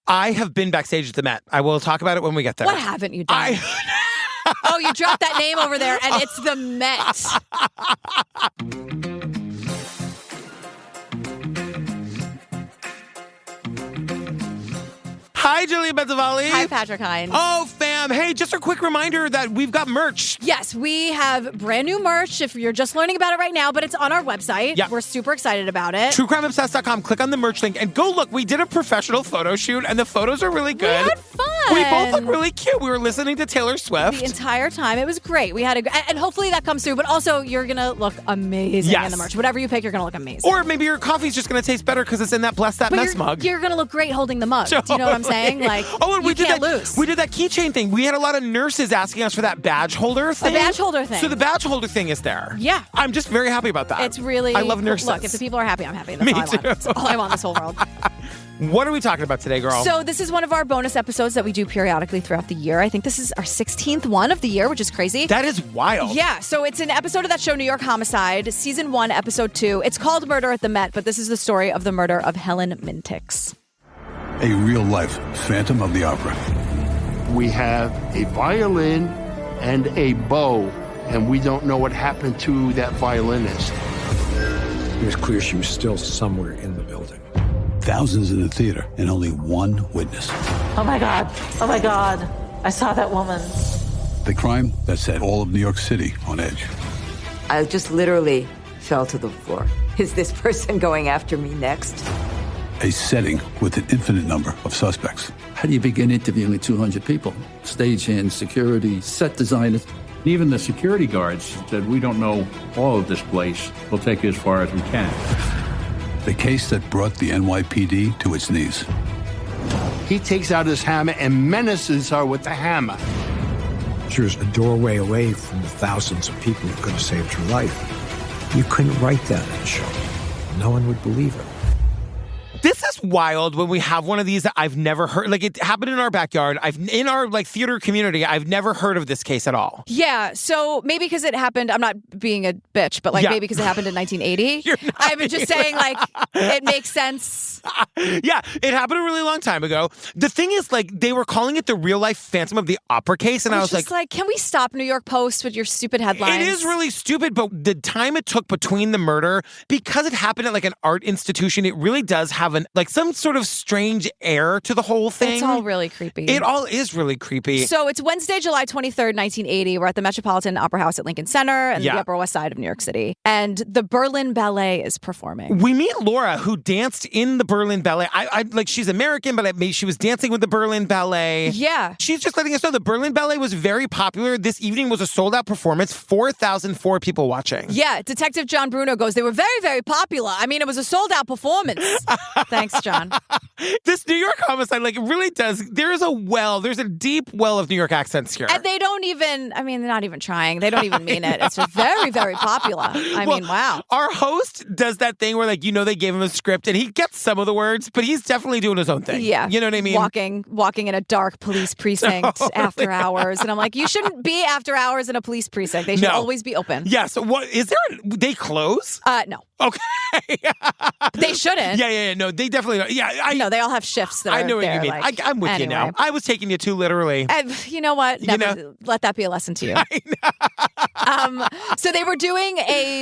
I have been backstage at the Met. I will talk about it when we get there. What haven't you done? Oh, you dropped that name over there, and it's the Met. Hi, Julia Benzavalli. Hi, Patrick Hines. Oh, fam. Hey, just a quick reminder that we've got merch. Yes, we have brand new merch if you're just learning about it right now, but it's on our website. Yeah. We're super excited about it. TrueCrimeObsessed.com. Click on the merch link and go look. We did a professional photo shoot, and the photos are really good. We had fun. We both look really cute. We were listening to Taylor Swift. The entire time. It was great. We had and hopefully that comes through, but also you're going to look amazing in the merch. Whatever you pick, you're going to look amazing. Or maybe your coffee's just going to taste better because it's in that Bless That Mess mug. You're going to look great holding the mug. Totally. Do you know what I'm saying? Like, and we can't lose. We did that keychain thing. We had a lot of nurses asking us for that badge holder thing. A badge holder thing. So the badge holder thing is there. Yeah. I'm just very happy about that. It's really... I love nurses. Look, if the people are happy, I'm happy. That's Me all I too. want. That's all I want in this whole world. What are we talking about today, girl? So this is one of our bonus episodes that we do periodically throughout the year. I think this is our 16th one of the year, which is crazy. That is wild. Yeah, so it's an episode of that show, New York Homicide, Season 1, Episode 2. It's called Murder at the Met, but this is the story of the murder of Helen Mintiks. A real-life Phantom of the Opera. We have a violin and a bow, and we don't know what happened to that violinist. It was clear she was still somewhere in the building. Thousands in the theater and only one witness. Oh my God. Oh my God. I saw that woman. The crime that set all of New York City on edge. I just literally fell to the floor. Is this person going after me next? A setting with an infinite number of suspects. How do you begin interviewing 200 people? Stagehands, security, set designers. Even the security guards said, we don't know all of this place. We'll take you as far as we can. The case that brought the NYPD to its knees. He takes out his hammer and menaces her with the hammer. She was a doorway away from the thousands of people who could have saved her life. You couldn't write that in a show. No one would believe it. This is wild when we have one of these that I've never heard. Like, it happened in our backyard. In our theater community, I've never heard of this case at all. Yeah, so maybe because it happened, I'm not being a bitch, but maybe because it happened in 1980. I'm just saying, it makes sense. Yeah, it happened a really long time ago. The thing is, they were calling it the real life Phantom of the Opera case, and I was like, can we stop, New York Post, with your stupid headlines? It is really stupid, but the time it took between the murder, because it happened at an art institution, it really does have some sort of strange air to the whole thing. It's all really creepy. It all is really creepy. So it's Wednesday, July 23rd, 1980. We're at the Metropolitan Opera House at Lincoln Center in the Upper West Side of New York City. And the Berlin Ballet is performing. We meet Laura, who danced in the Berlin Ballet. She's American, but she was dancing with the Berlin Ballet. Yeah. She's just letting us know the Berlin Ballet was very popular. This evening was a sold-out performance, 4,004 people watching. Yeah, Detective John Bruno goes, they were very, very popular. I mean, it was a sold-out performance. Thanks, John. This New York Homicide, it really does. There's a deep well of New York accents here. And they don't even, they're not even trying. They don't even mean it. It's just very, very popular. Wow. Our host does that thing where, they gave him a script and he gets some of the words, but he's definitely doing his own thing. Yeah. You know what I mean? Walking in a dark police precinct after hours. And I'm like, you shouldn't be after hours in a police precinct. They should always be open. Yeah. So what, is there, they close? No. Okay. They shouldn't. Yeah. No, they definitely don't. Yeah. No, they all have shifts that I know what you mean. I'm with you now. I was taking you too literally. You know what? Never let that be a lesson to you. So they were doing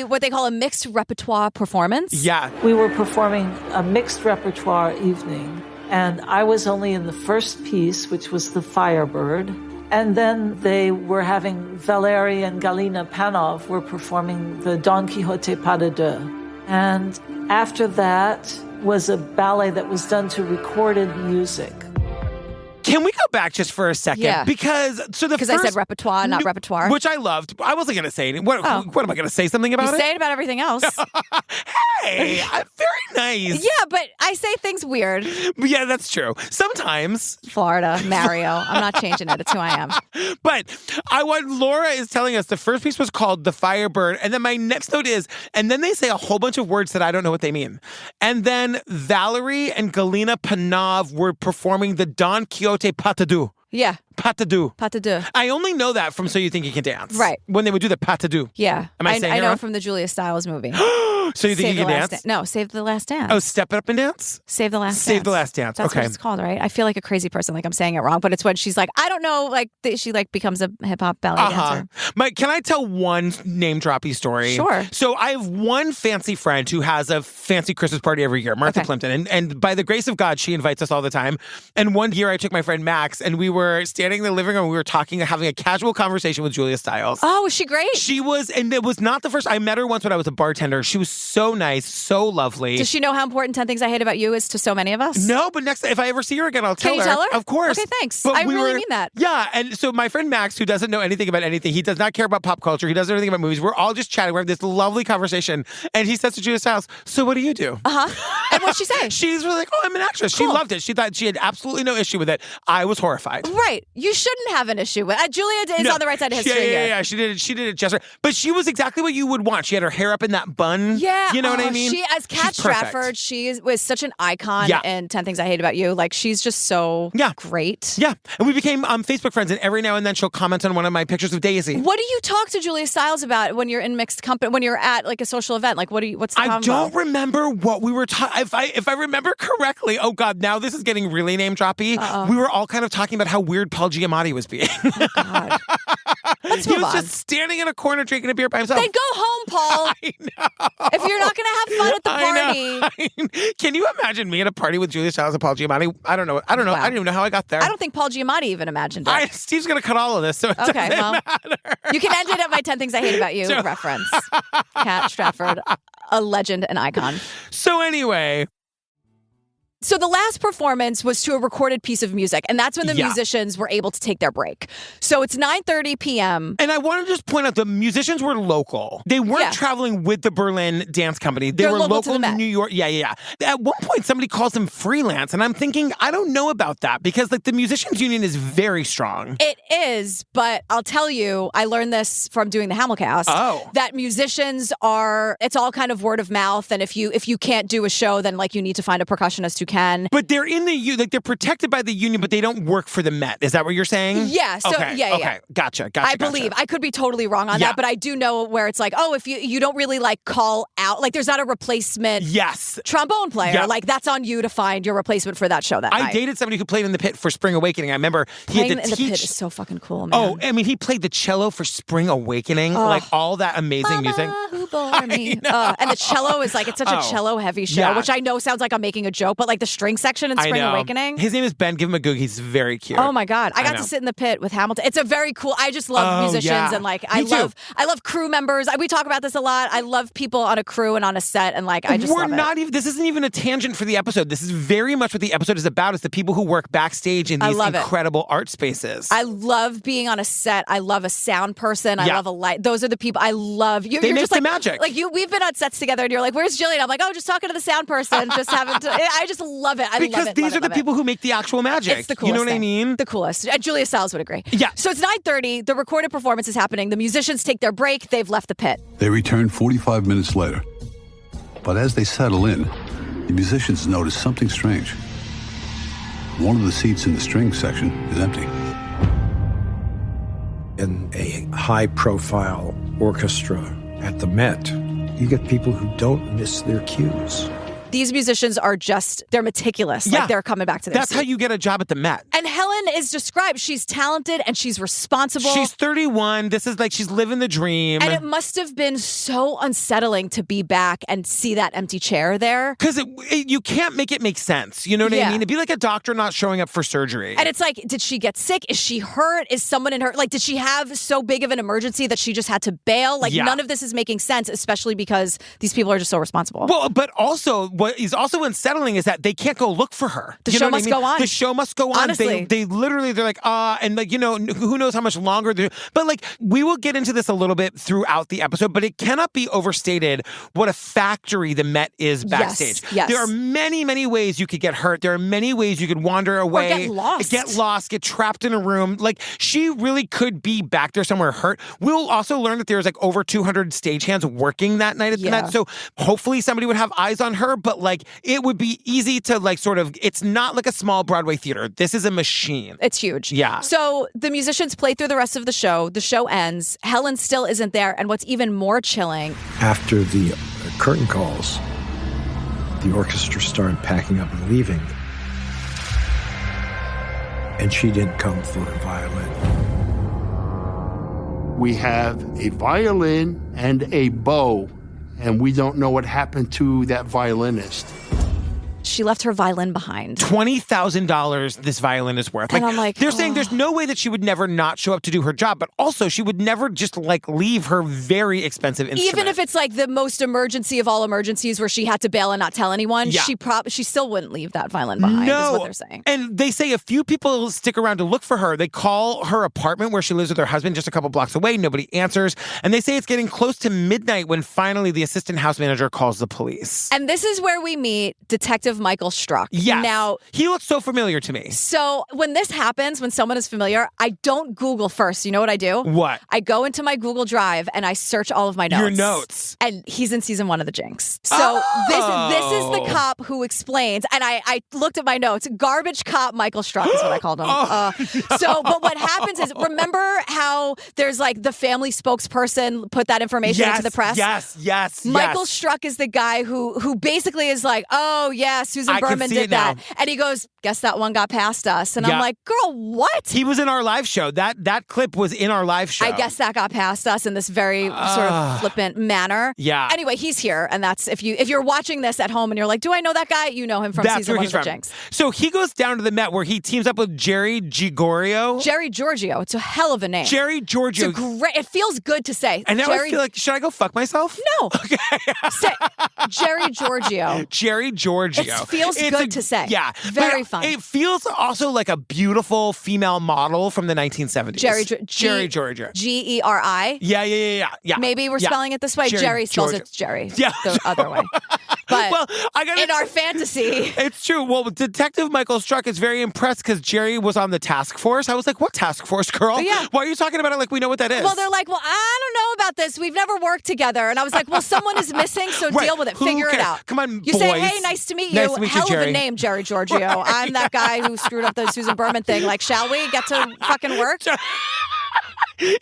what they call a mixed repertoire performance. Yeah. We were performing a mixed repertoire evening, and I was only in the first piece, which was the Firebird. And then they were having Valery and Galina Panov were performing the Don Quixote Pas de Deux. And after that was a ballet that was done to recorded music. Can we go back just for a second? Yeah. Because I said repertoire, not repertoire. Which I loved. I wasn't going to say it. What am I going to say something about you it? Say it about everything else. Hey, I'm very nice. Yeah, but I say things weird. Yeah, that's true. Sometimes. Florida, Mario. I'm not changing it. It's who I am. But what Laura is telling us, the first piece was called The Firebird. And then my next note is, and then they say a whole bunch of words that I don't know what they mean. And then Valery and Galina Panov were performing the Don Quixote Pas de Deux. Yeah. Pas de Deux. Pas de Deux. I only know that from So You Think You Can Dance. Right. When they would do the pas de deux. Yeah. Am I saying I it know wrong? from the Julia Stiles movie. So you think you can dance? No, Save the Last Dance. Oh, Step It Up and Dance? Save the Last Dance. Save the Last Dance. That's okay. what it's called, right? I feel like a crazy person, like I'm saying it wrong, but it's when she's like, I don't know, like she like becomes a hip hop ballet dancer. Mike, can I tell one name droppy story? Sure. So I have one fancy friend who has a fancy Christmas party every year, Martha Plimpton. And by the grace of God, she invites us all the time. And one year I took my friend Max and we were standing in the living room, we were talking, having a casual conversation with Julia Stiles. Oh, was she great? She was, and it was not the first. I met her once when I was a bartender. She was so nice, so lovely. Does she know how important 10 Things I Hate About You is to so many of us? No, but next, if I ever see her again, I'll tell her. Can you tell her? Of course. Okay, thanks. But I really mean that. Yeah, and so my friend Max, who doesn't know anything about anything, he does not care about pop culture, he doesn't know anything about movies, we're all just chatting, we're having this lovely conversation, and he says to Julia Stiles, so what do you do? And what'd she say? She's really like, oh, I'm an actress. Cool. She loved it. She thought she had absolutely no issue with it. I was horrified. Right. You shouldn't have an issue with it. Julia is on the right side of history here. Yeah. She did it just right. But she was exactly what you would want. She had her hair up in that bun. Yeah. You know what I mean? She, as Kat Strafford, she was such an icon in 10 Things I Hate About You. Like, she's just so great. Yeah. And we became Facebook friends, and every now and then she'll comment on one of my pictures of Daisy. What do you talk to Julia Stiles about when you're in mixed company, when you're at like a social event? Like, what's the convo? I don't remember what we were talking. If I remember correctly, oh God, now this is getting really name droppy. We were all kind of talking about how weird Paul Giamatti was being. Oh, God. Let's move on. He was just standing in a corner drinking a beer by himself. Then go home, Paul. I know. If you're not going to have fun at the party. Can you imagine me at a party with Julia Stiles and Paul Giamatti? I don't know. Wow. I don't even know how I got there. I don't think Paul Giamatti even imagined it. Steve's going to cut all of this, so it doesn't matter. You can end it at my 10 Things I Hate About You reference. Kat Strafford, a legend and icon. So anyway... So the last performance was to a recorded piece of music, and that's when the musicians were able to take their break. So it's 9:30 p.m. And I want to just point out the musicians were local. They weren't traveling with the Berlin Dance Company. They were local in New York. Yeah. At one point, somebody calls them freelance, and I'm thinking, I don't know about that because like the musicians union is very strong. It is, but I'll tell you, I learned this from doing the Hamilcast. That musicians it's all kind of word of mouth, and if you can't do a show, then like you need to find a percussionist who can. But they're in they're protected by the union, but they don't work for the Met. Is that what you're saying? Yeah. So Okay. Gotcha. I believe. I could be totally wrong on that, but I do know where it's like, oh, if you don't really like call out, like there's not a replacement trombone player. Yeah. Like that's on you to find your replacement for that show that night. I dated somebody who played in the pit for Spring Awakening. I remember playing in the pit is so fucking cool, man. Oh, I mean, he played the cello for Spring Awakening, like all that amazing music. Who bore me? And the cello is like, it's such a cello heavy show, which I know sounds like I'm making a joke, but like the string section in Spring Awakening. His name is Ben. Give him a goog. He's very cute. Oh my God. I got to sit in the pit with Hamilton. It's a very cool, I just love musicians and like, I love crew members. We talk about this a lot. I love people on a crew and on a set and like, I just love it. This isn't even a tangent for the episode. This is very much what the episode is about. It's the people who work backstage in these incredible art spaces. I love being on a set. I love a sound person. I love a light. Those are the people I love. You're make just the like magic. Like we've been on sets together and you're like, where's Jillian? I'm like, oh, just talking to the sound person. Just having to, I just love it. Because these are the people who make the actual magic. It's the coolest You know what thing. I mean? The coolest. Julia Stiles would agree. Yeah. So it's 9:30. The recorded performance is happening. The musicians take their break. They've left the pit. They return 45 minutes later. But as they settle in, the musicians notice something strange. One of the seats in the string section is empty. In a high-profile orchestra at the Met, you get people who don't miss their cues. These musicians are they're meticulous. Like they're coming back to their That's seat. how you get a job at the Met. And Helen is described. She's talented and she's responsible. She's 31. This is like she's living the dream. And it must have been so unsettling to be back and see that empty chair there. Because you can't make it make sense. You know what I mean? It'd be like a doctor not showing up for surgery. And it's like, did she get sick? Is she hurt? Is someone in her... Like, did she have so big of an emergency that she just had to bail? Like, none of this is making sense, especially because these people are just so responsible. Well, but also, what is also unsettling is that they can't go look for her. The show must go on. The show must go on. Honestly. They literally, they're like, and like, who knows how much longer. But like, we will get into this a little bit throughout the episode, but it cannot be overstated what a factory the Met is backstage. Yes. There are many, many ways you could get hurt. There are many ways you could wander away. Or get lost. Get trapped in a room. Like, she really could be back there somewhere hurt. We'll also learn that there's like over 200 stagehands working that night at the Met. So hopefully somebody would have eyes on her, but like, it would be easy to like sort of, it's not like a small Broadway theater. This is a machine. It's huge. Yeah. So the musicians play through the rest of the show. The show ends. Helen still isn't there. And what's even more chilling. After the curtain calls. The orchestra started packing up and leaving. And she didn't come for her violin. We have a violin and a bow, and we don't know what happened to that violinist. She left her violin behind. $20,000 this violin is worth. And I'm like, they're saying there's no way that she would never not show up to do her job, but also she would never just leave her very expensive instrument. Even if it's like the most emergency of all emergencies where she had to bail and not tell anyone, she still wouldn't leave that violin behind, is what they're saying. And they say a few people stick around to look for her. They call her apartment where she lives with her husband just a couple blocks away. Nobody answers. And they say it's getting close to midnight when finally the assistant house manager calls the police. And this is where we meet Detective Michael Struck. Yes. Now, he looks so familiar to me. So when this happens, when someone is familiar, I don't Google first. You know what I do? What? I go into my Google Drive and I search all of my notes. Your notes. And he's in season 1 of The Jinx. So this is the cop who explains, and I looked at my notes. Garbage cop Michael Struck is what I called him. But what happens is, remember how there's the family spokesperson put that information into the press? Yes. Michael Struck is the guy who basically is like, oh yeah, Susan Berman did that. And he goes, guess that one got past us. And I'm like, girl, what? He was in our live show. That clip was in our live show. I guess that got past us in this very sort of flippant manner. Yeah. Anyway, he's here. And that's, if you're watching this at home and you're like, do I know that guy? You know him from season 1 of The Jinx. So he goes down to the Met where he teams up with Jerry Giorgio. Jerry Giorgio. It's a hell of a name. Jerry Giorgio. It's great. It feels good to say. And now I feel like, should I go fuck myself? No. Okay. Say Jerry Giorgio. Jerry Giorgio. It feels good to say. Yeah. Very fun. It feels also like a beautiful female model from the 1970s. Jerry Giorgio. Geri. Yeah. Maybe we're spelling it this way. Jerry spells it Jerry. Yeah. The other way. But in our fantasy. It's true. Well, Detective Michael Struck is very impressed because Jerry was on the task force. I was like, what task force, girl? Yeah. Why are you talking about it like we know what that is? Well, they're like, well, I don't know about this. We've never worked together. And I was like, well, someone is missing, so deal with it. Figure it out. Come on, You boys. say, hey, nice to meet you. Nice to meet you, Hell Jerry. of a name, Jerry Giorgio. I'm that guy who screwed up the Susan Berman thing. Like, shall we get to fucking work?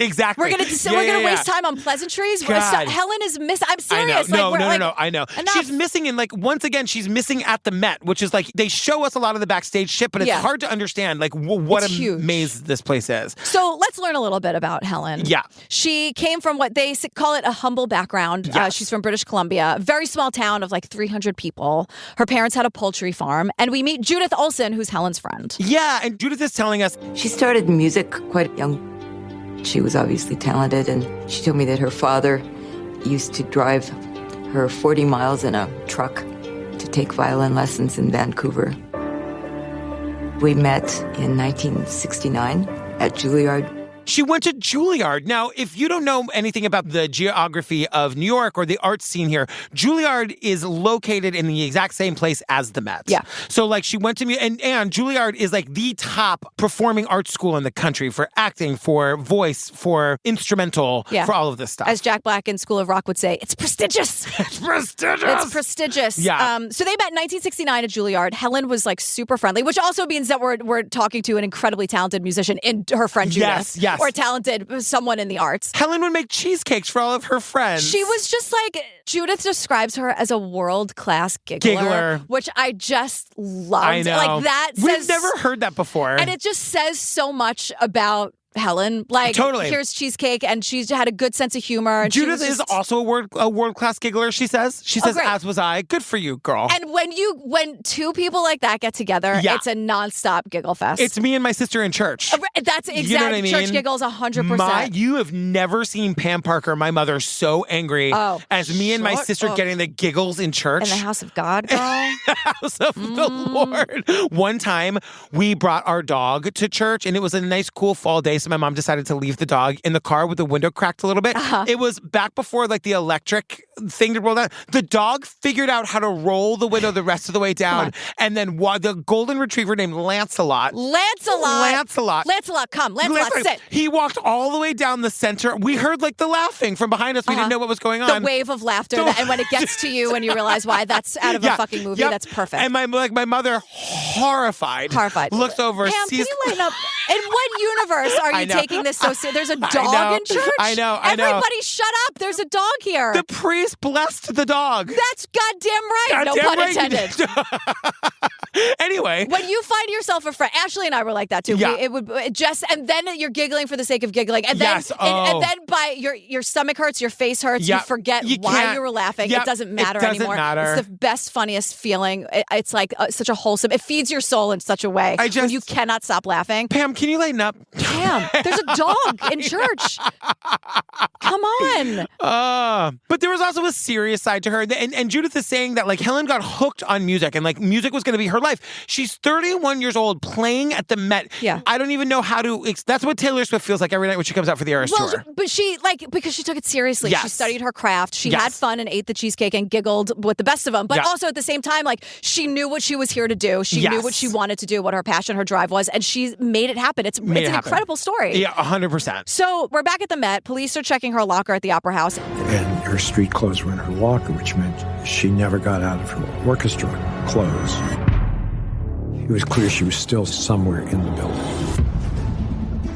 Exactly. We're gonna waste time on pleasantries. God. Helen is missing. I'm serious. I know. No. I know. Enough. She's missing once again, she's missing at the Met, which is they show us a lot of the backstage shit, but it's hard to understand what a maze this place is. So let's learn a little bit about Helen. Yeah. She came from what they call it a humble background. Yes. She's from British Columbia, very small town of 300 people. Her parents had a poultry farm, and we meet Judith Olsen, who's Helen's friend. Yeah, and Judith is telling us she started music quite young. She was obviously talented, and she told me that her father used to drive her 40 miles in a truck to take violin lessons in Vancouver. We met in 1969 at Juilliard. She went to Juilliard. Now, if you don't know anything about the geography of New York or the arts scene here, Juilliard is located in the exact same place as the Met. Yeah. So, she went to and Juilliard is the top performing arts school in the country for acting, for voice, for instrumental, for all of this stuff. As Jack Black in School of Rock would say, it's prestigious. It's prestigious. It's prestigious. Yeah. So they met in 1969 at Juilliard. Helen was super friendly, which also means that we're talking to an incredibly talented musician in her friend Judith. Yes. Or talented someone in the arts. Helen would make cheesecakes for all of her friends. She was just Judith describes her as a world-class giggler. Which I just loved. I know. We've never heard that before. And it just says so much about Helen. Totally. Here's cheesecake, and she's had a good sense of humor. And Judith is also a world-class giggler, she says. She says, as was I. Good for you, girl. And when two people like that get together, it's a nonstop giggle fest. It's me and my sister in church. That's exactly. You know what I mean? Church giggles 100%. You have never seen Pam Parker, my mother, so angry as me and my sister getting the giggles in church. In the house of God, girl. The house of the Lord. One time, we brought our dog to church, and it was a nice, cool fall day. So my mom decided to leave the dog in the car with the window cracked a little bit. It was back before the electric thing to roll down. The dog figured out how to roll the window the rest of the way down. And then the golden retriever named Lancelot, come. Lancelot, sit. He walked all the way down the center. We heard the laughing from behind us. We didn't know what was going on. The wave of laughter. And when it gets to you and you realize why, that's out of a fucking movie. That's perfect. And my mother, horrified, looks over, Pam, sees... can you lighten up? In what universe are are you taking this so serious? There's a dog in church? I know. Everybody shut up. There's a dog here. The priest blessed the dog. That's goddamn right. No pun intended. Anyway. When you find yourself a friend, Ashley and I were like that too. Yeah. And then you're giggling for the sake of giggling. And then, and then by your stomach hurts, your face hurts, you forget why you were laughing. It doesn't matter anymore. It's the best, funniest feeling. It's like such a wholesome, it feeds your soul in such a way when you cannot stop laughing. Pam, can you lighten up? Pam, there's a dog in church. Come on. But there was also a serious side to her. And Judith is saying that like Helen got hooked on music and like music was going to be her life. She's 31 years old playing at the Met. Yeah. I don't even know how to, that's what Taylor Swift feels like every night when she comes out for the Eras tour. But she, because she took it seriously. Yes. She studied her craft. She had fun and ate the cheesecake and giggled with the best of them. But also at the same time, like she knew what she was here to do. She knew what she wanted to do, what her passion, her drive was, and she made it happen. It's an incredible story. Yeah, 100%. So we're back at the Met. Police are checking her locker at the Opera House. And her street clothes were in her locker, which meant she never got out of her orchestra clothes. It was clear she was still somewhere in the building.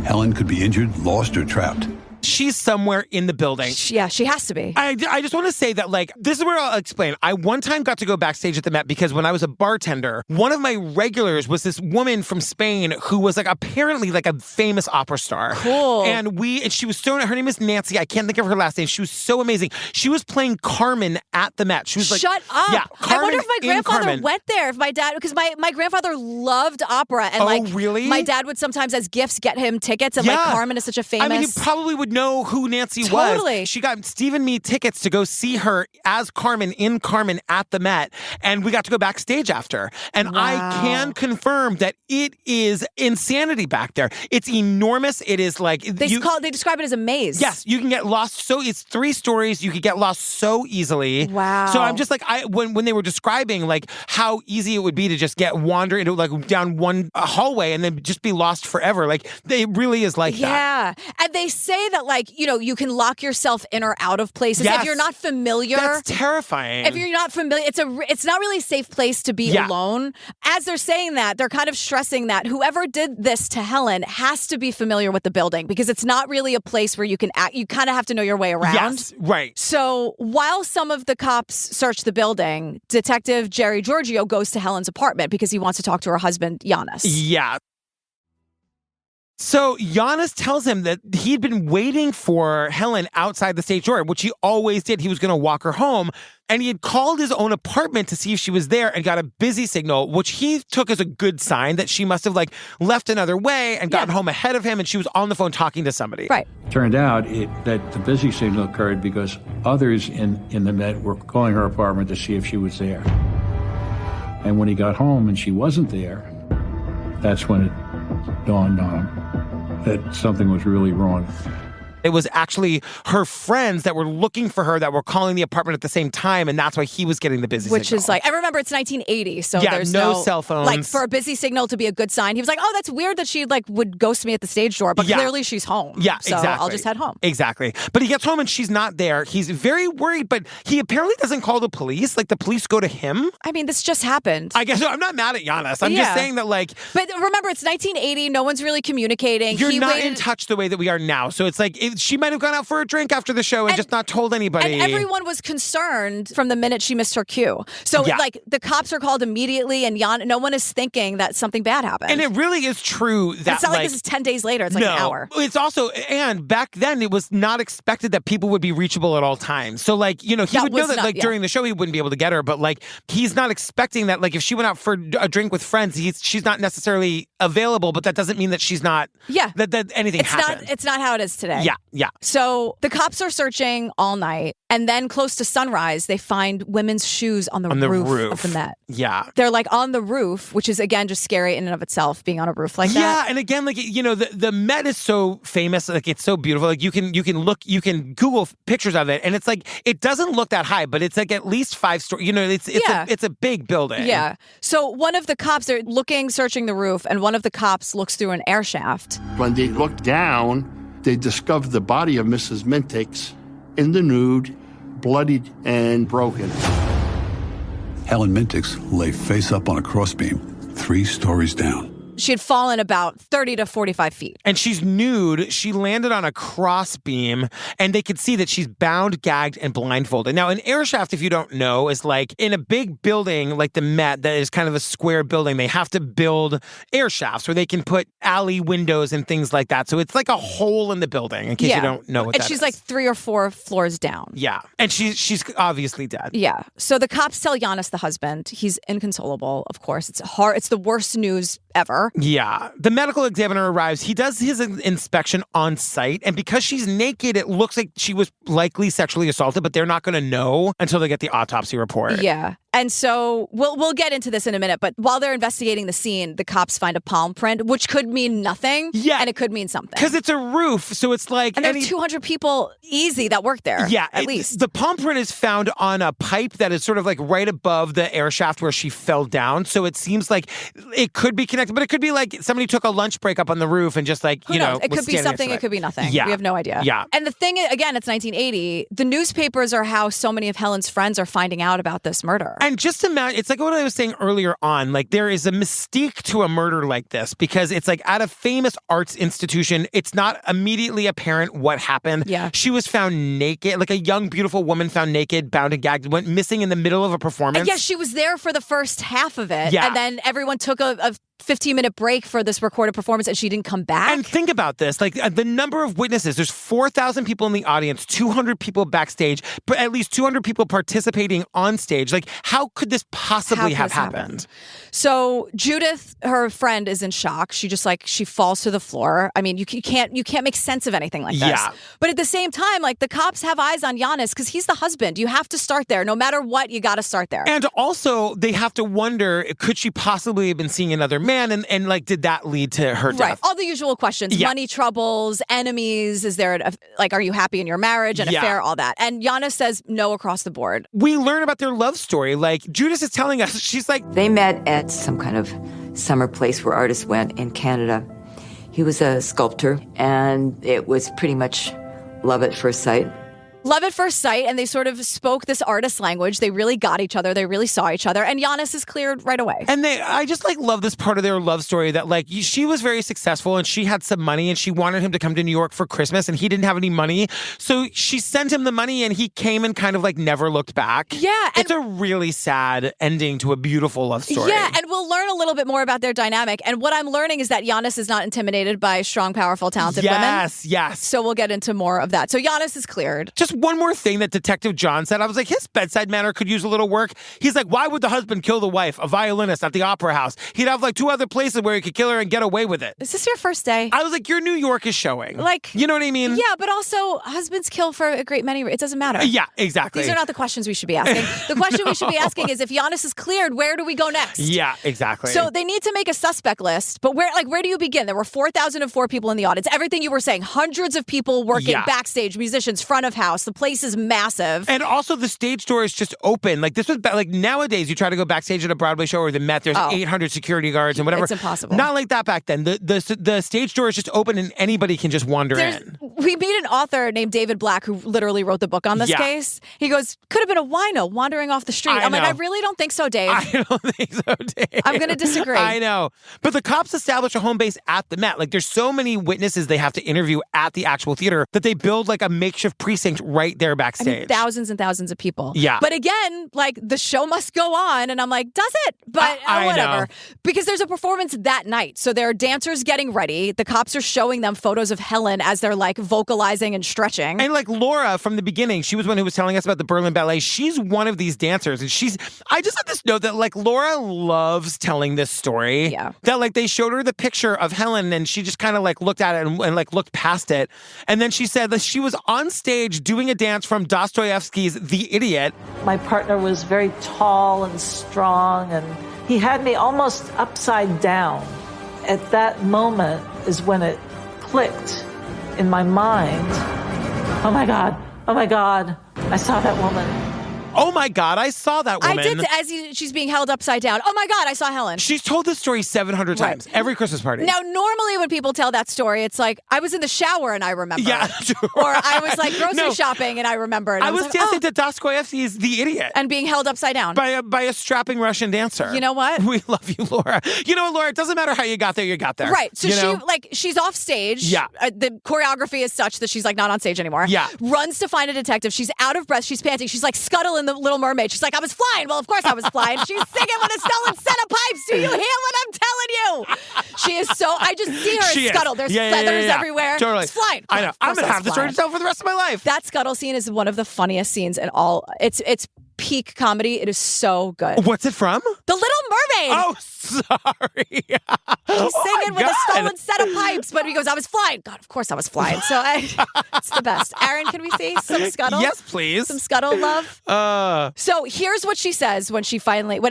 Helen could be injured, lost, or trapped. She's somewhere in the building. Yeah, she has to be. I just want to say that, like, this is where I'll explain. I one time got to go backstage at the Met because when I was a bartender, one of my regulars was this woman from Spain who was, like, apparently, like, a famous opera star. Cool. And she was so, her name is Nancy. I can't think of her last name. She was so amazing. She was playing Carmen at the Met. She was like, shut up. Yeah, Carmen. I wonder if my grandfather Carmen went there. If my dad, because my grandfather loved opera. And really? My dad would sometimes, as gifts, get him tickets. And like Carmen is such a famous. I mean, he probably would know who Nancy was. Totally. She got Steve and me tickets to go see her as Carmen in Carmen at the Met, and we got to go backstage after. And I can confirm that it is insanity back there. It's enormous. It is like they describe it as a maze. Yes, you can get lost. So it's 3 stories. You could get lost so easily. Wow. So I'm just like, when they were describing like how easy it would be to just wander into like down one hallway and then just be lost forever. Like it really is like that. Yeah. And they say that like, you can lock yourself in or out of places. Yes. If you're not familiar. That's terrifying. If you're not familiar, it's not really a safe place to be alone. As they're saying that, they're kind of stressing that whoever did this to Helen has to be familiar with the building because it's not really a place where you can act. You kind of have to know your way around. Yes, right. So while some of the cops search the building, Detective Jerry Giorgio goes to Helen's apartment because he wants to talk to her husband, Giannis. Yeah. So Giannis tells him that he'd been waiting for Helen outside the stage door, which he always did. He was going to walk her home. And he had called his own apartment to see if she was there and got a busy signal, which he took as a good sign that she must have like left another way and gotten home ahead of him. And she was on the phone talking to somebody. Right. Turned out that the busy signal occurred because others in the Met were calling her apartment to see if she was there. And when he got home and she wasn't there, that's when it dawned on him that something was really wrong. It was actually her friends that were looking for her that were calling the apartment at the same time, and that's why he was getting the busy signal. Which is like, I remember it's 1980, so there's no cell phones. Like, for a busy signal to be a good sign, he was like, oh, that's weird that she like would ghost me at the stage door, but clearly she's home. Yeah, so exactly. I'll just head home. Exactly. But he gets home and she's not there. He's very worried, but he apparently doesn't call the police. Like, the police go to him. I mean, this just happened. I guess I'm not mad at Giannis. I'm just saying that, like... But remember, it's 1980. No one's really communicating. You're not in touch the way that we are now. So it's like, she might have gone out for a drink after the show and just not told anybody. And everyone was concerned from the minute she missed her cue. So like the cops are called immediately and no one is thinking that something bad happened. And it really is true that it's not like this is 10 days later. It's like an hour. It's also, and back then it was not expected that people would be reachable at all times. So like, he would know that during the show he wouldn't be able to get her, but like he's not expecting that, like if she went out for a drink with friends, she's not necessarily available, but that doesn't mean that she's not, that anything happened. It's not how it is today. Yeah. So the cops are searching all night, and then close to sunrise, they find women's shoes on the roof of the Met. Yeah. They're like on the roof, which is again just scary in and of itself, being on a roof like that. Yeah, and again, like the Met is so famous, like it's so beautiful. Like you can Google pictures of it, and it's like it doesn't look that high, but it's like at least 5 stories. It's a big building. Yeah. So one of the cops, they're searching the roof, and one of the cops looks through an air shaft. When they looked down, they discovered the body of Mrs. Mintiks in the nude, bloodied and broken. Helen Mintiks lay face up on a crossbeam, 3 stories down. She had fallen about 30 to 45 feet. And she's nude. She landed on a cross beam, and they could see that she's bound, gagged, and blindfolded. Now, an air shaft, if you don't know, is like in a big building like the Met that is kind of a square building. They have to build air shafts where they can put alley windows and things like that. So it's like a hole in the building, in case you don't know what that is. And she's like 3 or 4 floors down. Yeah. And she's obviously dead. Yeah. So the cops tell Giannis, the husband, he's inconsolable, of course. It's hard. It's the worst news ever. Yeah. The medical examiner arrives. He does his inspection on site. And because she's naked, it looks like she was likely sexually assaulted, but they're not going to know until they get the autopsy report. Yeah. And so we'll get into this in a minute, but while they're investigating the scene, the cops find a palm print, which could mean nothing. Yeah. And it could mean something. Because it's a roof, so it's like... And there are 200 people easy that work there. Yeah. At least. The palm print is found on a pipe that is sort of like right above the air shaft where she fell down. So it seems like it could be connected, but it could be like somebody took a lunch break up on the roof and just like, Who knows? It could be something, it could be nothing. Yeah. We have no idea. Yeah. And the thing, again, it's 1980. The newspapers are how so many of Helen's friends are finding out about this murder. And just imagine, it's like what I was saying earlier on, like there is a mystique to a murder like this because it's like at a famous arts institution, it's not immediately apparent what happened. Yeah. She was found naked, like a young, beautiful woman found naked, bound and gagged, went missing in the middle of a performance. And yes, she was there for the first half of it. Yeah. And then everyone took a 15-minute break for this recorded performance and she didn't come back. And think about this, like the number of witnesses, there's 4,000 people in the audience, 200 people backstage, but at least 200 people participating on stage. Like, how could this possibly have happened? So Judith, her friend, is in shock. She falls to the floor. I mean, you can't make sense of anything like this. Yeah. But at the same time, like the cops have eyes on Giannis because he's the husband. You have to start there. No matter what, you got to start there. And also, they have to wonder, could she possibly have been seeing another man? And like, did that lead to her death? Right. All the usual questions. Yeah. Money troubles, enemies. Is there, are you happy in your marriage? An affair? All that. And Giannis says no across the board. We learn about their love story. Like, Judith is telling us, she's like... They met at some kind of summer place where artists went in Canada. He was a sculptor, and it was pretty much love at first sight. Love at first sight, and they sort of spoke this artist language. They really got each other. They really saw each other, and Giannis is cleared right away. And I just like love this part of their love story that like she was very successful and she had some money and she wanted him to come to New York for Christmas and he didn't have any money. So she sent him the money and he came and kind of like never looked back. Yeah. It's a really sad ending to a beautiful love story. Yeah, and we'll learn a little bit more about their dynamic. And what I'm learning is that Giannis is not intimidated by strong, powerful, talented women. Yes. So we'll get into more of that. So Giannis is cleared. Just one more thing that Detective John said. I was like, his bedside manner could use a little work. He's like, why would the husband kill the wife, a violinist at the opera house? He'd have like 2 other places where he could kill her and get away with it. Is this your first day? I was like, your New York is showing. Like, you know what I mean? Yeah, but also husbands kill for a great many. It doesn't matter. Yeah, exactly. These are not the questions we should be asking. The question we should be asking is if Giannis is cleared, where do we go next? Yeah, exactly. So they need to make a suspect list, but where do you begin? There were 4,004 people in the audience. Everything you were saying, hundreds of people working backstage, musicians, front of house. The place is massive. And also the stage door is just open. Like this was like nowadays you try to go backstage at a Broadway show or the Met, there's 800 security guards and whatever. It's impossible. Not like that back then. The stage door is just open and anybody can just wander in. We meet an author named David Black who literally wrote the book on this case. He goes, could have been a wino wandering off the street. I'm like, I really don't think so, Dave. I don't think so, Dave. I'm going to disagree. I know. But the cops establish a home base at the Met. Like there's so many witnesses they have to interview at the actual theater that they build like a makeshift precinct right there backstage. I mean, thousands and thousands of people. Yeah. But again, like the show must go on. And I'm like, does it? But whatever. Know. Because there's a performance that night. So there are dancers getting ready. The cops are showing them photos of Helen as they're like vocalizing and stretching. And like Laura from the beginning, she was one who was telling us about the Berlin Ballet. She's one of these dancers. And I just have this note that like Laura loves telling this story. Yeah. That like they showed her the picture of Helen and she just kind of like looked at it and like looked past it. And then she said that she was on stage doing a dance from Dostoevsky's The Idiot. My partner was very tall and strong, and he had me almost upside down. At that moment is when it clicked in my mind. Oh my God, I saw that woman. Oh my God, I saw that woman. I did, she's being held upside down. Oh my God, I saw Helen. She's told this story 700 times, every Christmas party. Now, normally when people tell that story, it's like, I was in the shower and I remember. Yeah. Or I was like grocery shopping and I remember. And I was like, dancing to Dostoevsky's The Idiot. And being held upside down. By a strapping Russian dancer. You know what? We love you, Laura. You know what, Laura? It doesn't matter how you got there, you got there. Right. So she's off stage. Yeah. The choreography is such that she's like not on stage anymore. Yeah. Runs to find a detective. She's out of breath. She's panting. She's like Scuttle in The Little Mermaid. She's like, I was flying. Well, of course I was flying. She's singing with a stolen set of pipes. Do you hear what I'm telling you? She is so, I just see her as Scuttle. There's feathers everywhere. Totally. It's flying. I know. I'm going to have the story to tell for the rest of my life. That Scuttle scene is one of the funniest scenes in all. It's peak comedy. It is so good. What's it from? The Little Mermaid. Oh, sorry. He's singing with a stolen set of pipes, but he goes, I was flying. God, of course I was flying. So it's the best. Aaron, can we see some Scuttle? Yes, please. Some Scuttle love. So here's what she says when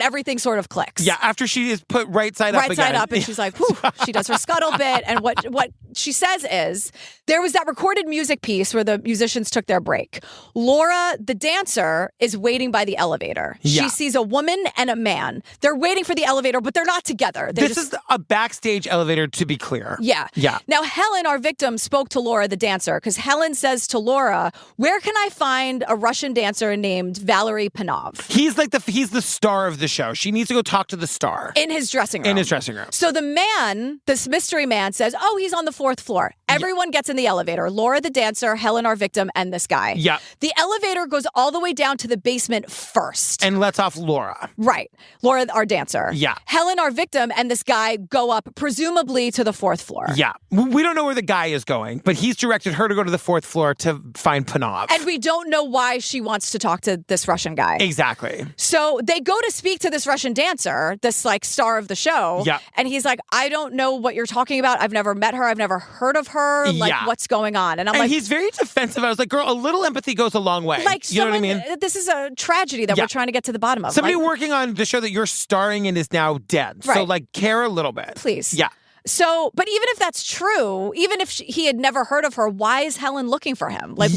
everything sort of clicks. Yeah, after she is put right side up again. Right side up, and she's like, whew, she does her Scuttle bit. And what she says is, there was that recorded music piece where the musicians took their break. Laura, the dancer, is waiting by the elevator. Yeah. She sees a woman and a man. They're waiting for the elevator, but they're not together. This is a backstage elevator, to be clear. Yeah. Yeah. Now, Helen, our victim, spoke to Laura, the dancer, because Helen says to Laura, where can I find a Russian dancer named Valery Panov? He's the star of the show. She needs to go talk to the star. In his dressing room. So the man, this mystery man, says, oh, he's on the 4th floor. Everyone gets in the elevator. Laura, the dancer, Helen, our victim, and this guy. Yeah. The elevator goes all the way down to the basement first. And lets off Laura. Right. Laura, our dancer. Yeah. Helen, our victim, and this guy go up, presumably to the 4th floor. Yeah. We don't know where the guy is going, but he's directed her to go to the 4th floor to find Panov. And we don't know why she wants to talk to this Russian guy. Exactly. So they go to speak to this Russian dancer, this like star of the show. Yeah. And he's like, I don't know what you're talking about. I've never met her. I've never heard of her. Like, what's going on? And I'm like, he's very defensive. I was like, girl, a little empathy goes a long way. Like, you know what I mean? This is a tragedy that we're trying to get to the bottom of. Somebody working on the show that you're starring in is now dead. Right. So, like, care a little bit. Please. Yeah. So, but even if that's true, even if he had never heard of her, why is Helen looking for him? Like,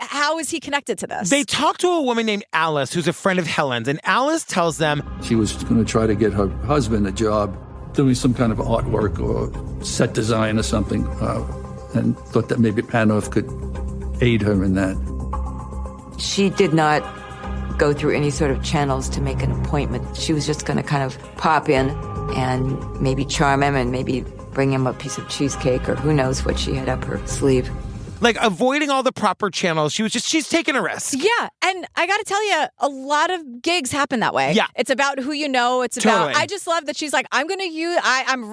how is he connected to this? They talk to a woman named Alice, who's a friend of Helen's, and Alice tells them She was going to try to get her husband a job doing some kind of artwork or set design or something, and thought that maybe Panov could aid her in that. She did not go through any sort of channels to make an appointment. She was just going to kind of pop in and maybe charm him and maybe bring him a piece of cheesecake or who knows what she had up her sleeve. like avoiding all the proper channels. She's taking a risk. Yeah. And I got to tell you, a lot of gigs happen that way. Yeah. It's about who you know. It's about, I just love that she's like, I'm going to use,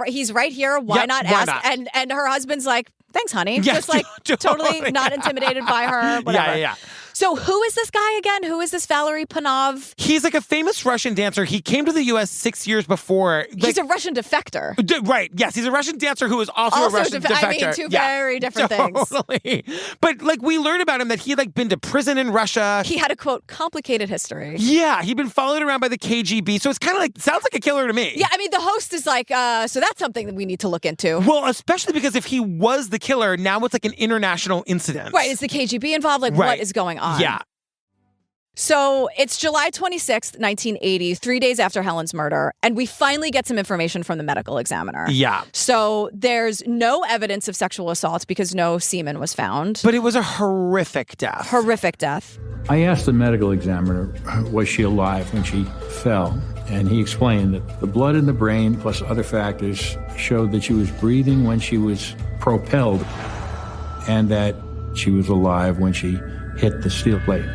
he's right here. Why not ask? And her husband's like, thanks, honey. Yeah, just like totally not intimidated by her. Whatever. Yeah. So who is this guy again? Who is this Valery Panov? He's like a famous Russian dancer. He came to the U.S. 6 years before. He's a Russian defector. Right. Yes. He's a Russian dancer who is also a Russian defector. I mean, two very different things. Totally. But like we learned about him that he like been to prison in Russia. He had a quote complicated history. Yeah. He'd been followed around by the KGB. So it's kind of like sounds like a killer to me. Yeah. I mean, the host is like, so that's something that we need to look into. Well, especially because if he was the killer, now it's like an international incident. Right. Is the KGB involved? Like what is going on? Yeah. So it's July 26th, 1980, 3 days after Helen's murder, and we finally get some information from the medical examiner. Yeah. So there's no evidence of sexual assault because no semen was found. But it was a horrific death. Horrific death. I asked the medical examiner, was she alive when she fell? And he explained that the blood in the brain plus other factors showed that she was breathing when she was propelled and that she was alive when she hit the steel plate.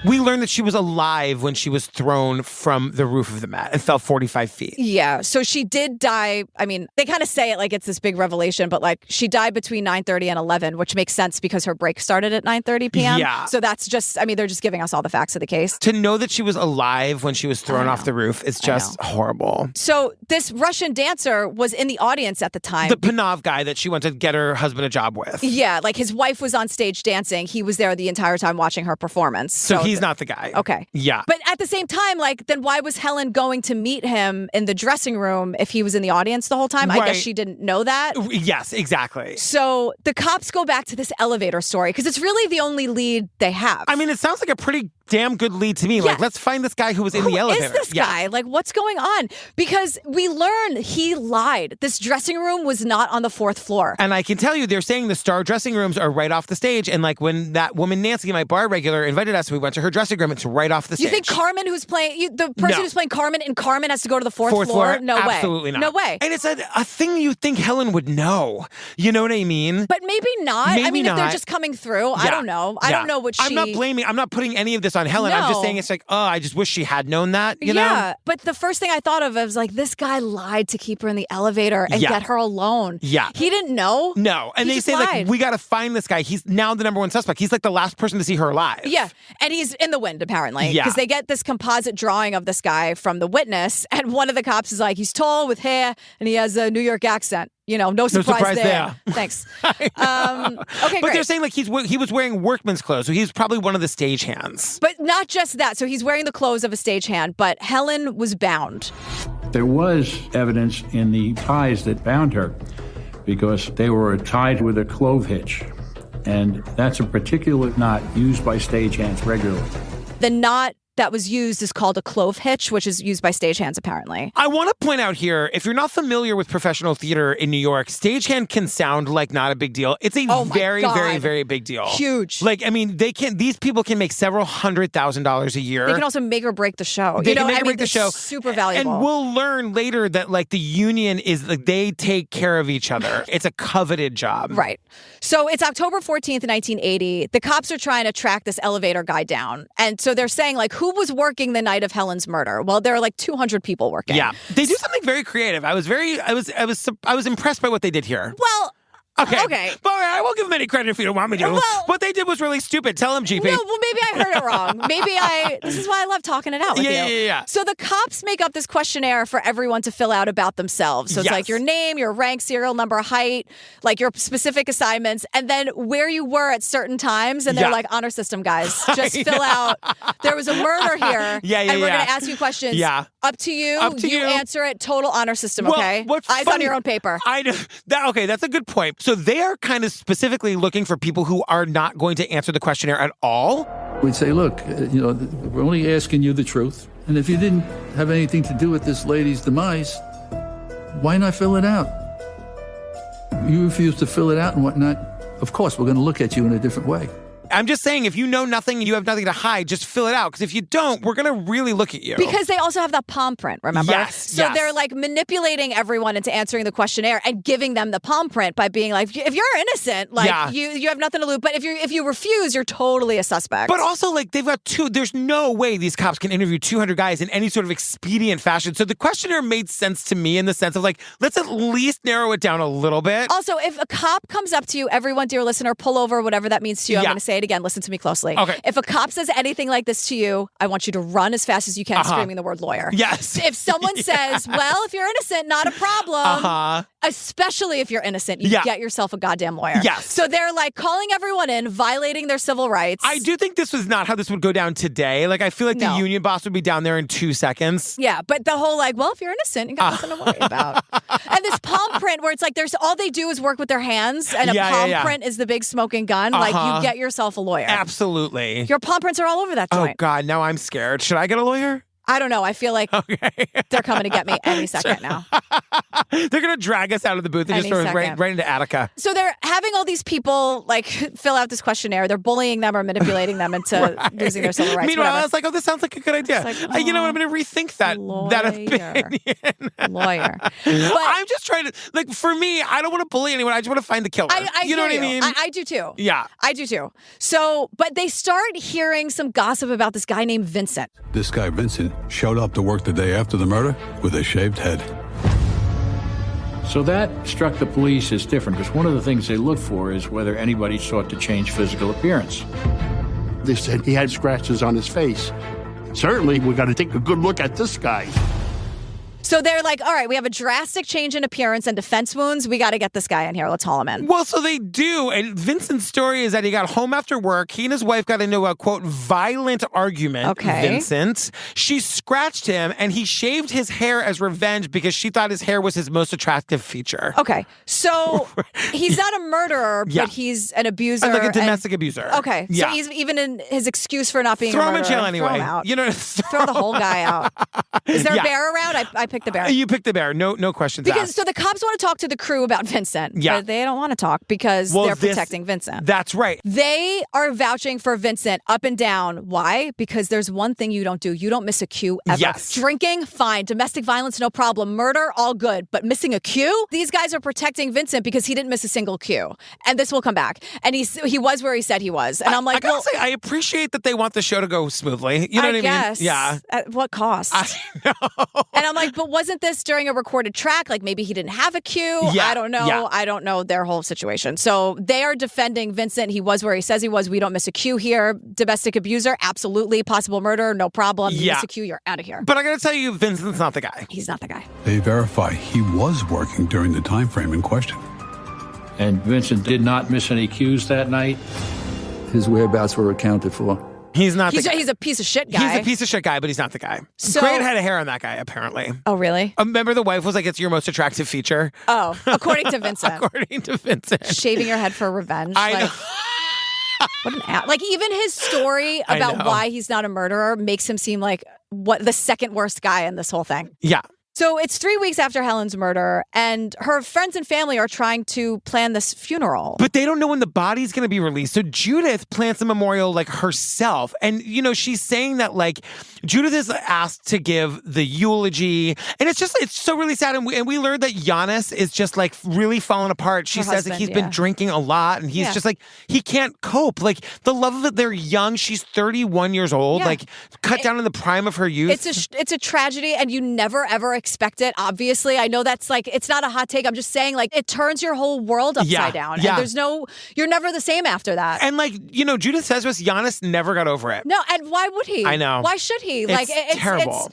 We learned that she was alive when she was thrown from the roof of the mat and fell 45 feet. Yeah. So she did die. I mean, they kind of say it like it's this big revelation, but like she died between 9:30 and 11, which makes sense because her break started at 9:30 p.m. Yeah. So that's just, I mean, they're just giving us all the facts of the case. To know that she was alive when she was thrown off the roof is just horrible. So this Russian dancer was in the audience at the time. The Panov guy that she went to get her husband a job with. Yeah. Like his wife was on stage dancing. He was there the entire time watching her performance. So he's not the guy. Okay. Yeah. But at the same time, like, then why was Helen going to meet him in the dressing room if he was in the audience the whole time? Right. I guess she didn't know that. Yes, exactly. So the cops go back to this elevator story because it's really the only lead they have. I mean, it sounds like a pretty damn good lead to me. Like, let's find this guy who was in the elevator. Who is this guy? Like, what's going on? Because we learned he lied. This dressing room was not on the 4th floor. And I can tell you, they're saying the star dressing rooms are right off the stage. And like when that woman, Nancy, my bar regular, invited us, we went to her dressing room. It's right off the stage. You think Carmen, who's playing, the person who's playing Carmen in Carmen has to go to the 4th floor? No way. Absolutely not. No way. And it's a thing you think Helen would know. You know what I mean? But maybe not. Maybe I mean, not. if they're just coming through, I don't know. I don't know what she... I'm not blaming, I'm not putting any of this on Helen. I'm just saying it's like, oh, I just wish she had known that, you know? Yeah, but the first thing I thought of was like, this guy lied to keep her in the elevator and get her alone. Yeah. He didn't know. No. And they say, like, we got to find this guy. He's now the number one suspect. He's like the last person to see her alive. Yeah. And he's in the wind, apparently. Yeah. Because they get this composite drawing of this guy from the witness. And one of the cops is like, he's tall with hair and he has a New York accent. You know, no surprise there. Thanks. Okay, but great. they're saying like he was wearing workman's clothes, so he's probably one of the stagehands. But not just that. So he's wearing the clothes of a stagehand, but Helen was bound. There was evidence in the ties that bound her because they were tied with a clove hitch. And that's a particular knot used by stagehands regularly. The knot that was used is called a clove hitch, which is used by stagehands, apparently. I want to point out here, if you're not familiar with professional theater in New York, stagehand can sound like not a big deal. It's a very, very, very big deal. Huge. Like, I mean, these people can make several $100,000 a year. They can also make or break the show. They can make or break the show. Super valuable. And we'll learn later that, like, the union is, like, they take care of each other. It's a coveted job. Right. So it's October 14th, 1980. The cops are trying to track this elevator guy down. And so they're saying, like, who was working the night of Helen's murder? Well, there are like 200 people working. Yeah. They do something very creative. I was impressed by what they did here. Well, Okay. But I won't give them any credit if you don't want me to. Well, what they did was really stupid. Tell them, GP. No, well, maybe I heard it wrong. This is why I love talking it out with you. Yeah. So the cops make up this questionnaire for everyone to fill out about themselves. So it's like your name, your rank, serial number, height, like your specific assignments, and then where you were at certain times. And they're like, honor system guys, just fill out. There was a murder here. And we're going to ask you questions. Yeah. Up to you. You answer it. Total honor system, okay? Eyes on your own paper. Okay, that's a good point. So they are kind of specifically looking for people who are not going to answer the questionnaire at all? We'd say, look, we're only asking you the truth. And if you didn't have anything to do with this lady's demise, why not fill it out? You refuse to fill it out and whatnot, of course, we're going to look at you in a different way. I'm just saying, if you know nothing and you have nothing to hide, just fill it out. Because if you don't, we're going to really look at you. Because they also have that palm print, remember? Yes. So they're like manipulating everyone into answering the questionnaire and giving them the palm print by being like, if you're innocent, like you have nothing to lose. But if you refuse, you're totally a suspect. But also, like, they've got there's no way these cops can interview 200 guys in any sort of expedient fashion. So the questionnaire made sense to me in the sense of like, let's at least narrow it down a little bit. Also, if a cop comes up to you, everyone, dear listener, pull over, whatever that means to you. I'm going to say it again. Listen to me closely. Okay. If a cop says anything like this to you, I want you to run as fast as you can, screaming the word lawyer. Yes. If someone says, well, if you're innocent, not a problem. Especially if you're innocent, you get yourself a goddamn lawyer. Yes. So they're like calling everyone in, violating their civil rights. I do think this was not how this would go down today. Like, I feel like the union boss would be down there in 2 seconds. Yeah, but the whole like, well, if you're innocent, you got nothing to worry about. And this palm print where it's like there's all they do is work with their hands and a palm print is the big smoking gun. Like, you get yourself a lawyer. Absolutely. Your palm prints are all over that joint. Oh, God, now I'm scared. Should I get a lawyer? I don't know. I feel like they're coming to get me any second now. They're going to drag us out of the booth and just throw us right into Attica. So they're having all these people like fill out this questionnaire. They're bullying them or manipulating them into losing their civil rights. Meanwhile, whatever. I was like, oh, this sounds like a good idea. Like, you know what? I'm going to rethink that opinion. Lawyer. But I'm just trying to, like, for me, I don't want to bully anyone. I just want to find the killer. You know what I mean? I do too. Yeah. I do too. So, but they start hearing some gossip about this guy named Vincent. This guy, Vincent, showed up to work the day after the murder with a shaved head. So that struck the police as different because one of the things they look for is whether anybody sought to change physical appearance. They said he had scratches on his face. Certainly, we got to take a good look at this guy. So they're like, all right, we have a drastic change in appearance and defense wounds. We got to get this guy in here. Let's haul him in. Well, so they do. And Vincent's story is that he got home after work. He and his wife got into a, quote, violent argument. Okay. Vincent. She scratched him, and he shaved his hair as revenge because she thought his hair was his most attractive feature. Okay. So he's not a murderer, but he's an abuser. Like a domestic abuser. Okay. So he's even in his excuse for not being Throw a him murderer. in jail anyway. Throw him out. You know, throw the whole guy out. Is there a bear around? I picked the bear. You picked the bear. No questions because asked. So the cops want to talk to the crew about Vincent. Yeah. But they don't want to talk because they're protecting Vincent. That's right. They are vouching for Vincent up and down. Why? Because there's one thing you don't do. You don't miss a cue ever. Yes. Drinking, fine. Domestic violence, no problem. Murder, all good. But missing a cue? These guys are protecting Vincent because he didn't miss a single cue. And this will come back. And he was where he said he was. And I'm like, I gotta say, I appreciate that they want the show to go smoothly. You know what I guess. mean? Yeah. At what cost? I know. And I'm like, but wasn't this during a recorded track? Like maybe he didn't have a cue. Yeah. I don't know. Yeah. I don't know their whole situation. So they are defending Vincent. He was where he says he was. We don't miss a cue here. Domestic abuser, absolutely. Possible murder, no problem. You miss a cue, you're out of here. But I gotta tell you, Vincent's not the guy. He's not the guy. They verify he was working during the time frame in question. And Vincent did not miss any cues that night. His whereabouts were accounted for. He's not the guy. He's a piece of shit guy. He's a piece of shit guy, but he's not the guy. So, great head of hair on that guy, apparently. Oh, really? Remember the wife was like, it's your most attractive feature? Oh, according to Vincent. According to Vincent. Shaving your head for revenge. I know. What an ass. Like, even his story about why he's not a murderer makes him seem like the second worst guy in this whole thing. Yeah. So it's 3 weeks after Helen's murder, and her friends and family are trying to plan this funeral. But they don't know when the body's going to be released. So Judith plans the memorial like herself. And, you know, she's saying that like Judith is asked to give the eulogy. And it's so really sad. And we learned that Giannis is just like really falling apart. She says that he's been drinking a lot and he's just like, he can't cope. Like the love of it, they're young. She's 31 years old, like cut down in the prime of her youth. It's a tragedy and you never ever expect it. Obviously, I know that's like, it's not a hot take. I'm just saying like it turns your whole world upside down. Yeah. And you're never the same after that. And like, you know, Judith says to us, Giannis never got over it. No, and why would he? I know. Why should he? It's terrible.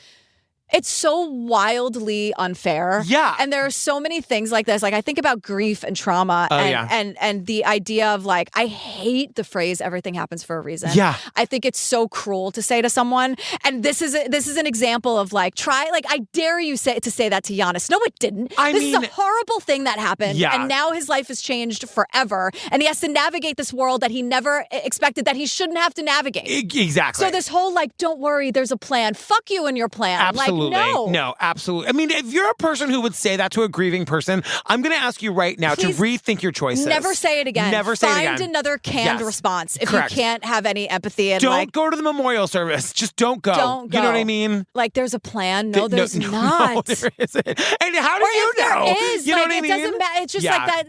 It's so wildly unfair. Yeah. And there are so many things like this. Like I think about grief and trauma and the idea of like, I hate the phrase everything happens for a reason. Yeah. I think it's so cruel to say to someone. And this is an example of like, I dare you to say that to Giannis. No, it didn't. This is a horrible thing that happened. Yeah. And now his life has changed forever. And he has to navigate this world that he never expected that he shouldn't have to navigate. Exactly. So this whole like, don't worry, there's a plan. Fuck you and your plan. Absolutely. Like, no, absolutely. I mean, if you're a person who would say that to a grieving person, I'm going to ask you right now to rethink your choices. Never say it again. Never say it again. Find another canned response if Correct. you can't have any empathy. And don't go to the memorial service. Just don't go. Don't go. You know what I mean? Like, there's a plan. No, there's not. No, there isn't. And how do you know? There is. You know like, what I mean? It doesn't matter. It's just like that.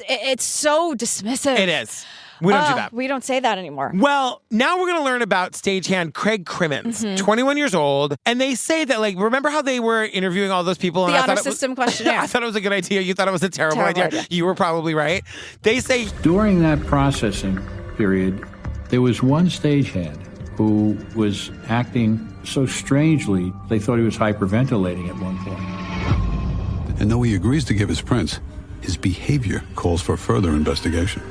It's so dismissive. It is. We don't do that. We don't say that anymore. Well, now we're going to learn about stagehand Craig Crimmins, 21 years old. And they say that, like, remember how they were interviewing all those people? The and honor system questionnaire. I thought it was a good idea. You thought it was a terrible idea. You were probably right. They say During that processing period, there was one stagehand who was acting so strangely, they thought he was hyperventilating at one point. And though he agrees to give his prints, his behavior calls for further investigation.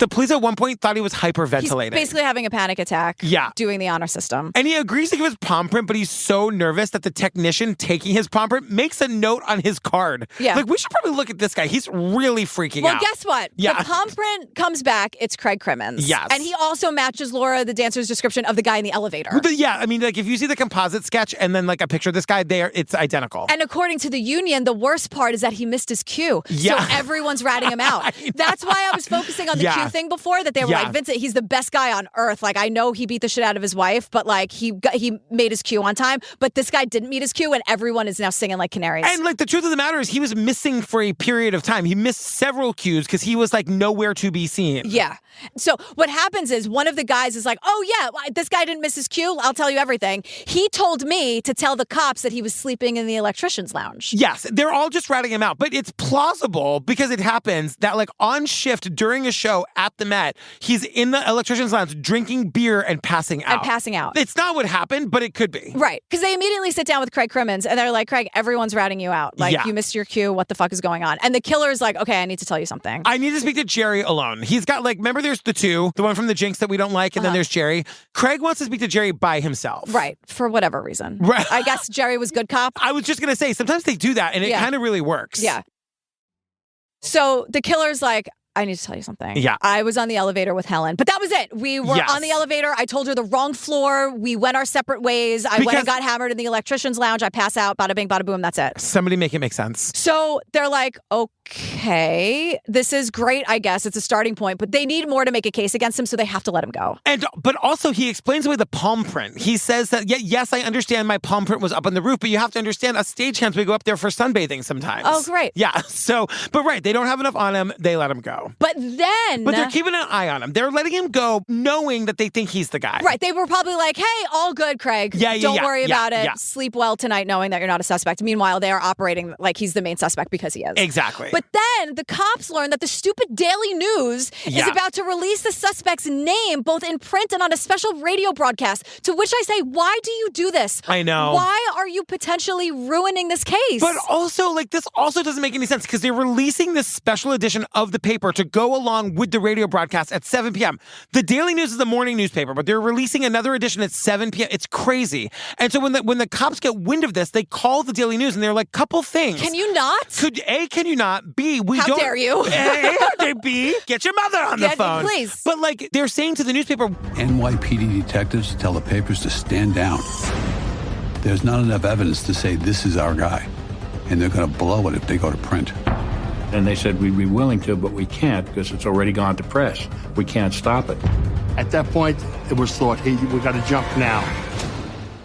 the police at one point thought he was hyperventilating. He's basically having a panic attack. Yeah. Doing the honor system. And he agrees to give his palm print, but he's so nervous that the technician taking his palm print makes a note on his card. Yeah. Like, we should probably look at this guy. He's really freaking out. Well, guess what? Yeah. The palm print comes back. It's Craig Crimmins. Yes. And he also matches Laura, the dancer's description of the guy in the elevator. But yeah, I mean, like, if you see the composite sketch and then, like, a picture of this guy there, it's identical. And according to the union, the worst part is that he missed his cue. Yeah. So everyone's ratting him out. That's why I was focusing on the cue thing before, that they were like, Vincent, he's the best guy on earth. Like, I know he beat the shit out of his wife, but, like, he made his cue on time. But this guy didn't meet his cue, and everyone is now singing like canaries. And, like, the truth of the matter is he was missing for a period of time. He missed several cues because he was, like, nowhere to be seen. Yeah. So what happens is one of the guys is like, oh, yeah, this guy didn't miss his cue. I'll tell you everything. He told me to tell the cops that he was sleeping in the electrician's lounge. Yes, they're all just ratting him out. But it's plausible because it happens that, like, on shift during a show at the Met. He's in the electrician's lounge drinking beer and passing out. It's not what happened, but it could be. Right. Because they immediately sit down with Craig Crimmins and they're like, Craig, everyone's ratting you out. Like, you missed your cue. What the fuck is going on? And the killer's like, okay, I need to tell you something. I need to speak to Jerry alone. He's got remember there's the two, the one from the Jinx that we don't like, and then there's Jerry. Craig wants to speak to Jerry by himself. Right. For whatever reason. Right. I guess Jerry was good cop. I was just going to say, sometimes they do that and it kind of really works. Yeah. So the killer's like, I need to tell you something. Yeah. I was on the elevator with Helen, but that was it. We were on the elevator. I told her the wrong floor. We went our separate ways. I went and got hammered in the electrician's lounge. I pass out, bada bing, bada boom. That's it. Somebody make it make sense. So they're like, okay, this is great, I guess. It's a starting point, but they need more to make a case against him, so they have to let him go. But also he explains away the palm print. He says that, yes, I understand my palm print was up on the roof, but you have to understand us stagehands, we go up there for sunbathing sometimes. Oh, great. Yeah. So, but right, they don't have enough on him. They let him go. But they're keeping an eye on him. They're letting him go knowing that they think he's the guy. Right. They were probably like, hey, all good, Craig. Don't worry about it. Yeah. Sleep well tonight knowing that you're not a suspect. Meanwhile, they are operating like he's the main suspect because he is. Exactly. But then the cops learn that the stupid Daily News is about to release the suspect's name both in print and on a special radio broadcast, to which I say, why do you do this? I know. Why are you potentially ruining this case? But also, this also doesn't make any sense because they're releasing this special edition of the paper to go along with the radio broadcast at 7 p.m. The Daily News is the morning newspaper, but they're releasing another edition at 7 p.m. It's crazy. And so when the cops get wind of this, they call the Daily News and they're like, couple things. Can you not? Can you not? B, How dare you? A, how dare B, get your mother on the phone. Please. But they're saying to the newspaper, NYPD detectives tell the papers to stand down. There's not enough evidence to say this is our guy, and they're going to blow it if they go to print. And they said we'd be willing to, but we can't because it's already gone to press. We can't stop it. At that point, it was thought, hey, we got to jump now.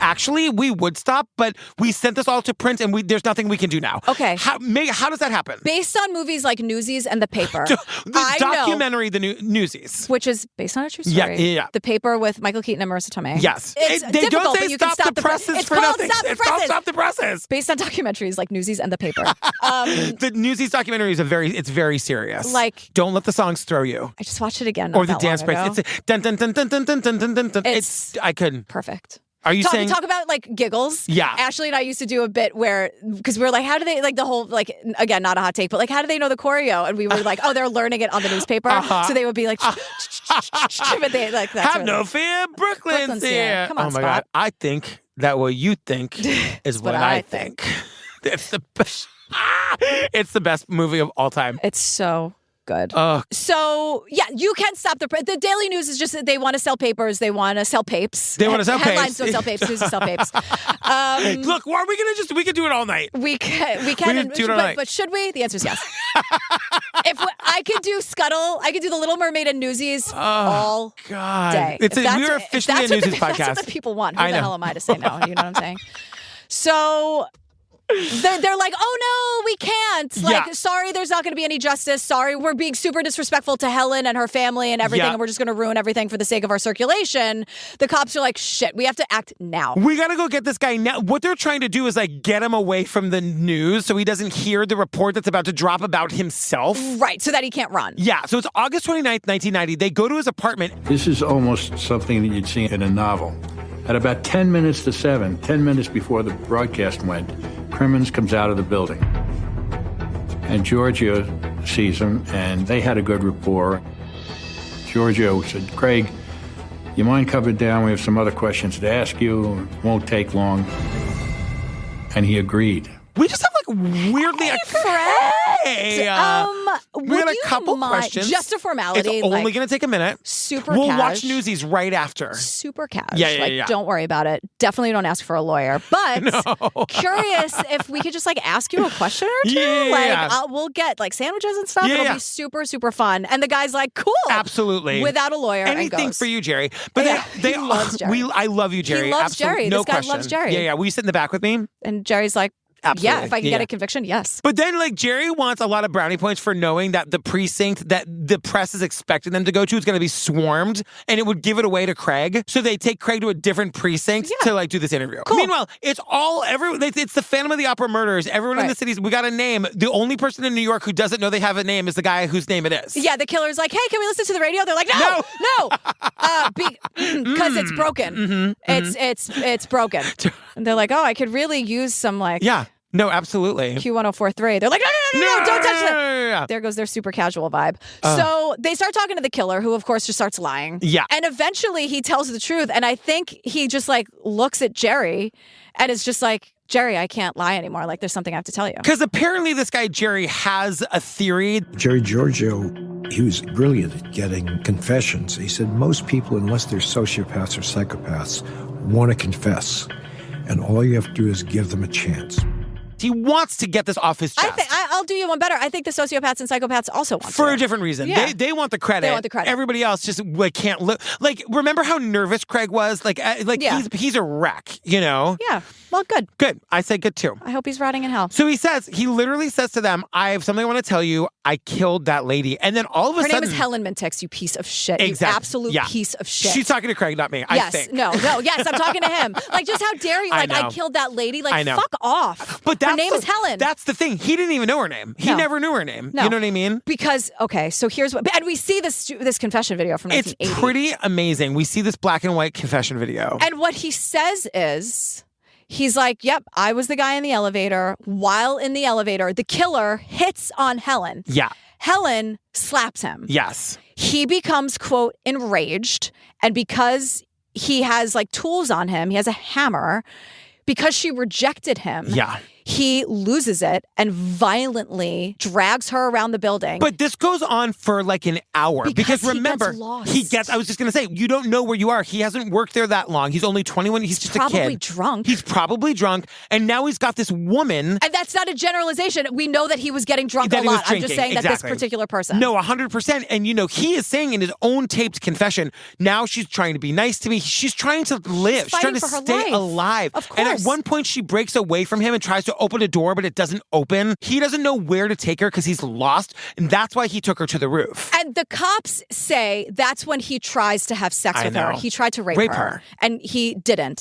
actually, we would stop, but we sent this all to print and there's nothing we can do now. Okay. How does that happen? Based on movies like Newsies and The Paper. The documentary, The Newsies. Which is based on a true story. Yeah. The Paper with Michael Keaton and Marissa Tomei. Yes. It's they difficult, don't say but you can stop the presses It's for called nothing. Stop the It's called Presses. Stop the Presses. Based on documentaries like Newsies and The Paper. The Newsies documentary is it's very serious. Like, don't let the songs throw you. I just watched it again. Or the dance breaks. It's dun dun dun dun dun dun dun dun dun dun. I couldn't. Perfect. Are you saying talk about like giggles? Yeah. Ashley and I used to do a bit where because we were like, how do they like the whole like again not a hot take, but like how do they know the choreo? And we were like, oh, they're learning it on the newspaper, so they would be like, but they like that's have no fear, Brooklyn's here. Come on, oh my Spot. God, I think that what you think is what I think. It's the best. It's the best movie of all time. It's so good. Oh. So, yeah, you can stop the Daily News is just that they want to sell papers. They want to sell papes. They want to sell Headlines papes. don't sell papes. News sell papes. Look, are we going to we could do it all night. We can do it all night. But should we? The answer is yes. I could do Scuttle, I could do The Little Mermaid and Newsies all day. We're officially a Newsies podcast. That's what the people want. Who I the know. hell am I to say no? You know what I'm saying? So... They're like, oh no, we can't. Like, sorry, there's not going to be any justice. Sorry, we're being super disrespectful to Helen and her family and everything, and we're just going to ruin everything for the sake of our circulation. The cops are like, shit, we have to act now. We got to go get this guy now. What they're trying to do is like get him away from the news so he doesn't hear the report that's about to drop about himself. Right, so that he can't run. Yeah, so it's August 29th, 1990. They go to his apartment. This is almost something that you'd see in a novel. At about 10 minutes to 7, 10 minutes before the broadcast went, Crimmins comes out of the building. And Giorgio sees him, and they had a good rapport. Giorgio said, Craig, you mind coming down? We have some other questions to ask you. It won't take long. And he agreed. We just have like weirdly we got a couple questions. Just a formality. It's only going to take a minute. Super We'll cash. watch Newsies right after. Super cash. Yeah. Don't worry about it. Definitely don't ask for a lawyer. But curious if we could just like ask you a question or two. We'll get like sandwiches and stuff. It'll be super, super fun. And the guy's like, cool. Absolutely. Without a lawyer. Anything for you, Jerry. But he loves Jerry. I love you, Jerry. He loves Absolutely. Jerry. No this question. guy loves Jerry. Yeah. Will you sit in the back with me? And Jerry's like, Absolutely. Yeah, if I can get a conviction, yes. But then, like, Jerry wants a lot of brownie points for knowing that the precinct that the press is expecting them to go to is going to be swarmed, and it would give it away to Craig. So they take Craig to a different precinct to, like, do this interview. Cool. Meanwhile, it's the Phantom of the Opera murders. Everyone in the cities, we got a name. The only person in New York who doesn't know they have a name is the guy whose name it is. Yeah, the killer's like, hey, can we listen to the radio? They're like, no. Because it's broken. It's broken. And they're like, oh, I could really use some, like... Yeah. No, absolutely. Q1043. They're like, no, don't touch it. No. There goes their super casual vibe. So they start talking to the killer, who, of course, just starts lying. Yeah. And eventually he tells the truth. And I think he just, like, looks at Jerry and is just like, Jerry, I can't lie anymore. Like, there's something I have to tell you. Because apparently this guy, Jerry, has a theory. Jerry Giorgio, he was brilliant at getting confessions. He said most people, unless they're sociopaths or psychopaths, want to confess. And all you have to do is give them a chance. He wants to get this off his chest. I'll do you one better. I think the sociopaths and psychopaths also want for to. a different reason. Yeah. They want the credit. They want the credit. Everybody else just can't look. Like, remember how nervous Craig was? He's a wreck, you know? Yeah. Well, good. Good. I say good too. I hope he's rotting in hell. So he literally says to them, I have something I want to tell you. I killed that lady. And then all of a sudden. Her name is Helen Mintiks, you piece of shit. Exactly. You absolute piece of shit. She's talking to Craig, not me. I think. Yes, I'm talking to him. Like, just how dare you? Like, I killed that lady. Like, fuck off. But her name is Helen. That's the thing. He didn't even know her name. He never knew her name. No. You know what I mean? Because, okay, so here's what, and we see this confession video from 1980. It's pretty amazing. We see this black and white confession video. And what he says is, he's like, yep, I was the guy in the elevator. While in the elevator, the killer hits on Helen. Yeah. Helen slaps him. Yes. He becomes, quote, enraged. And because he has, like, tools on him, he has a hammer, because she rejected him. Yeah. He loses it and violently drags her around the building. But this goes on for like an hour. Because remember, I was just going to say, you don't know where you are. He hasn't worked there that long. He's only 21. He's just a kid. Probably drunk. He's probably drunk. And now he's got this woman. And that's not a generalization. We know that he was getting drunk a lot. I'm just saying that this particular person. No, 100%. And, you know, he is saying in his own taped confession, now she's trying to be nice to me. She's trying to live. She's trying to stay alive. Of course. And at one point, she breaks away from him and tries to open a door, but it doesn't open. He doesn't know where to take her because he's lost. And that's why he took her to the roof. And the cops say that's when he tries to have sex with her. He tried to rape her. And he didn't.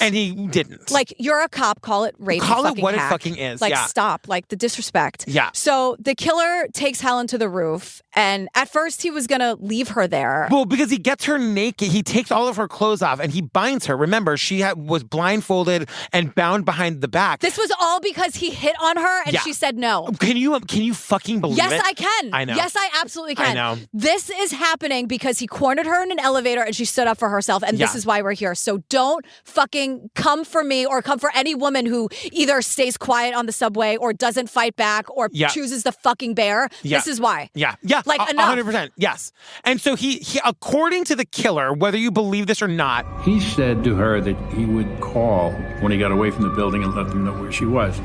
Like, you're a cop, call it rape. Call it what hack. it fucking is. Like, stop. Like, the disrespect. Yeah. So the killer takes Helen to the roof. And at first he was going to leave her there. Well, because he gets her naked. He takes all of her clothes off and he binds her. Remember, she was blindfolded and bound behind the back. This was all because he hit on her and she said no. Can you fucking believe it? Yes, I can. I know. Yes, I absolutely can. I know. This is happening because he cornered her in an elevator and she stood up for herself. And this is why we're here. So don't fucking come for me or come for any woman who either stays quiet on the subway or doesn't fight back or chooses the fucking bear. Yeah. This is why. Yeah. Like, enough. 100%. Yes. And so he, according to the killer, whether you believe this or not, he said to her that he would call when he got away from the building and let them know where she was.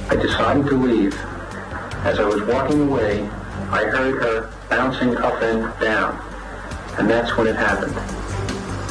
I decided to leave. As I was walking away, I heard her bouncing up and down. And that's when it happened.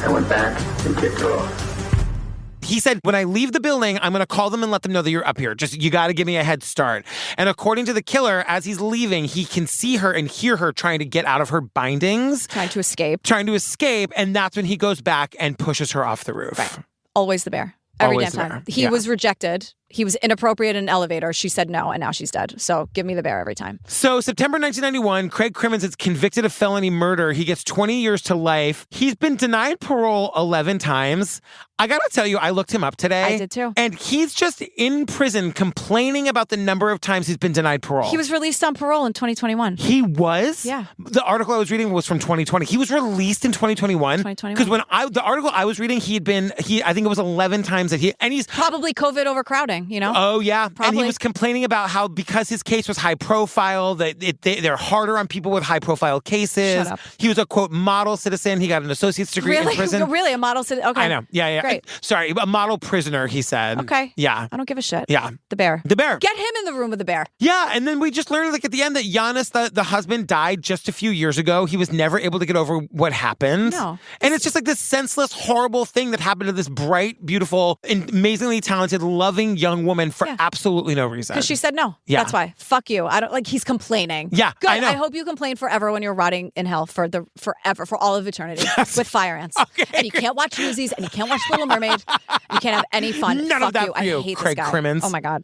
I went back and kicked her off. he said, when I leave the building, I'm going to call them and let them know that you're up here. Just, you got to give me a head start. And according to the killer, as he's leaving, he can see her and hear her trying to get out of her bindings. Trying to escape. And that's when he goes back and pushes her off the roof. Right. Always the bear. Every Always damn the time. bear. He Yeah. was rejected. He was inappropriate in an elevator. She said no, and now she's dead. So give me the bear every time. So September 1991, Craig Crimmins is convicted of felony murder. He gets 20 years to life. He's been denied parole 11 times. I got to tell you, I looked him up today. I did too. And he's just in prison complaining about the number of times he's been denied parole. He was released on parole in 2021. He was? Yeah. The article I was reading was from 2020. He was released in 2021. 2021. Because when the article I was reading, I think it was 11 times that and he's probably COVID overcrowding, you know? Oh, yeah. Probably. And he was complaining about how because his case was high profile, that they're harder on people with high profile cases. Shut up. He was a, quote, model citizen. He got an associate's degree in prison. Really? A model citizen? Okay. I know. Yeah. Great. Sorry, a model prisoner, he said. Okay. Yeah. I don't give a shit. Yeah. The bear. The bear. Get him in the room with the bear. Yeah, and then we just learned like at the end that Giannis, the husband, died just a few years ago. He was never able to get over what happened. No. And it's just like this senseless, horrible thing that happened to this bright, beautiful, amazingly talented, loving young young woman for absolutely no reason. Because she said no. Yeah. That's why. Fuck you. I don't like. He's complaining. Yeah, good. I know. I hope you complain forever when you're rotting in hell forever, for all of eternity with fire ants. Okay. And you can't watch Newsies, and you can't watch Little Mermaid. You can't have any fun. None Fuck of that you. for you, I hate Craig this guy. Crimmins. Oh my God.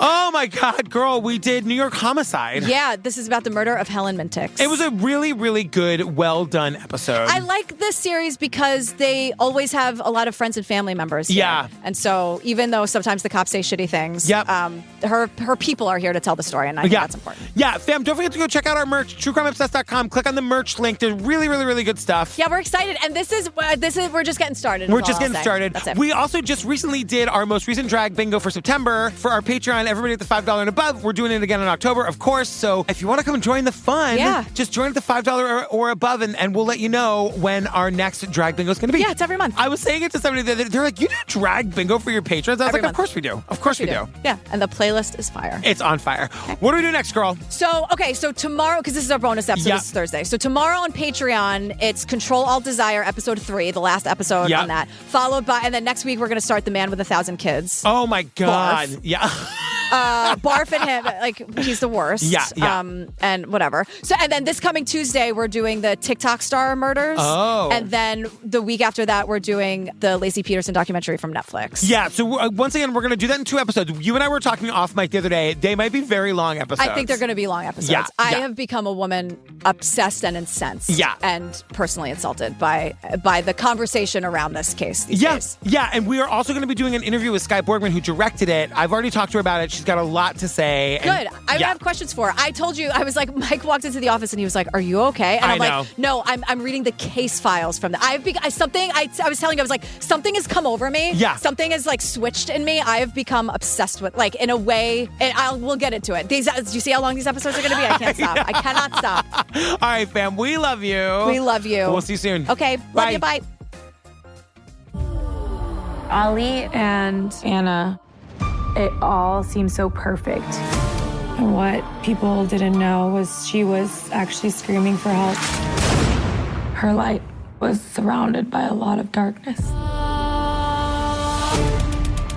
Oh my God, girl, we did New York Homicide. Yeah, this is about the murder of Helen Mintiks. It was a really, really good, well done episode. I like this series because they always have a lot of friends and family members here. Yeah. And so even though sometimes the cops say shitty things, Yep. her people are here to tell the story, and I think that's important. Yeah, fam, don't forget to go check out our merch, truecrimeobsessed.com. Click on the merch link. There's really, really, really good stuff. Yeah, we're excited. And this is we're just getting started. We're is just all I'll getting say. started. That's it. We also just recently did our most recent drag bingo for September for our Patreon. Everybody at the $5 and above. We're doing it again in October, of course. So if you want to come join the fun, just join at the $5 or above, and we'll let you know when our next drag bingo is going to be. Yeah, it's every month. I was saying it to somebody, they're like, you do drag bingo for your patrons? I was Every like, month. of course we do. Of course we do. Yeah, and the playlist is fire. It's on fire. What do we do next, girl? So tomorrow, because this is our bonus episode, this is Thursday. So tomorrow on Patreon, it's Control Alt Desire, episode 3, the last episode on that. Followed by, and then next week, we're going to start The Man with 1,000 Kids. Oh my God. Barf. Yeah. Barf at him, like he's the worst. Yeah. And whatever. So, and then this coming Tuesday, we're doing the TikTok star murders. Oh. And then the week after that, we're doing the Lacey Peterson documentary from Netflix. Yeah. So once again, we're going to do that in 2 episodes. You and I were talking off mic the other day. They might be very long episodes. I think they're going to be long episodes. Yeah, I yeah. have become a woman obsessed and incensed. Yeah. And personally insulted by the conversation around this case these days. Yeah. And we are also going to be doing an interview with Skye Borgman, who directed it. I've already talked to her about it. She's got a lot to say. Good. I have questions for her. I told you, I was like, Mike walked into the office and he was like, "Are you okay?" And I'm I know. like, "No, I'm reading the case files from the." I was telling you, I was like, something has come over me. Yeah. Something has like switched in me. I have become obsessed with, like, in a way, and we'll get into it. Do you see how long these episodes are going to be? I can't stop. I cannot stop. All right, fam. We love you. We love you. We'll see you soon. Okay. Love you. Bye. Ali and Anna, it all seemed so perfect. And what people didn't know was she was actually screaming for help. Her light was surrounded by a lot of darkness.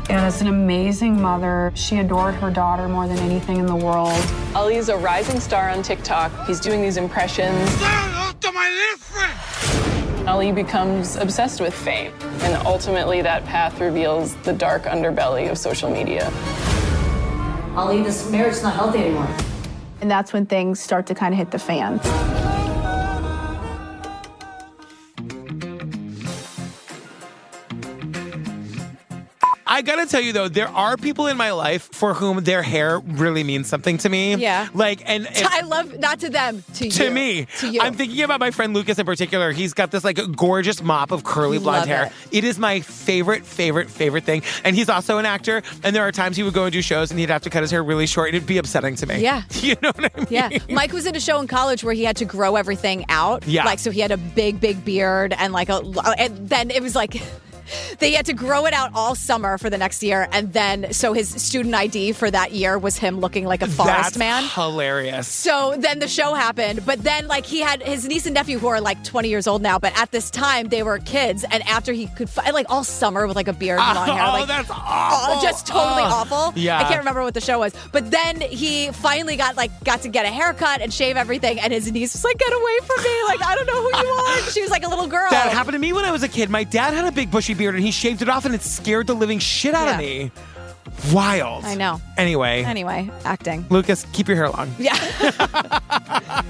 Anna's an amazing mother. She adored her daughter more than anything in the world. Ali's a rising star on TikTok. He's doing these impressions. Ali becomes obsessed with fame, and ultimately that path reveals the dark underbelly of social media. Ali, this marriage's not healthy anymore. And that's when things start to kind of hit the fan. I gotta tell you though, there are people in my life for whom their hair really means something to me. Yeah. Like, and I love, not to them, to you. to me. To you. I'm thinking about my friend Lucas in particular. He's got this like gorgeous mop of curly blonde Love hair. it. It is my favorite thing. And he's also an actor. And there are times he would go and do shows and he'd have to cut his hair really short. It'd be upsetting to me. Yeah. You know what I mean? Yeah. Mike was in a show in college where he had to grow everything out. Yeah. Like, so he had a big beard and and then it was like, they had to grow it out all summer for the next year. And then, so his student ID for that year was him looking like a forest man. Hilarious. So then the show happened, but then like he had his niece and nephew who are like 20 years old now, but at this time they were kids. And after he could like all summer with like a beard and long hair, like that's awful. just totally awful. Yeah. I can't remember what the show was, but then he finally got to get a haircut and shave everything. And his niece was like, "Get away from me. Like, I don't know who you are." She was like a little girl. That happened to me when I was a kid. My dad had a big bushy beard and he shaved it off and it scared the living shit out of me. Wild. I know. Anyway, acting. Lucas, keep your hair long. Yeah.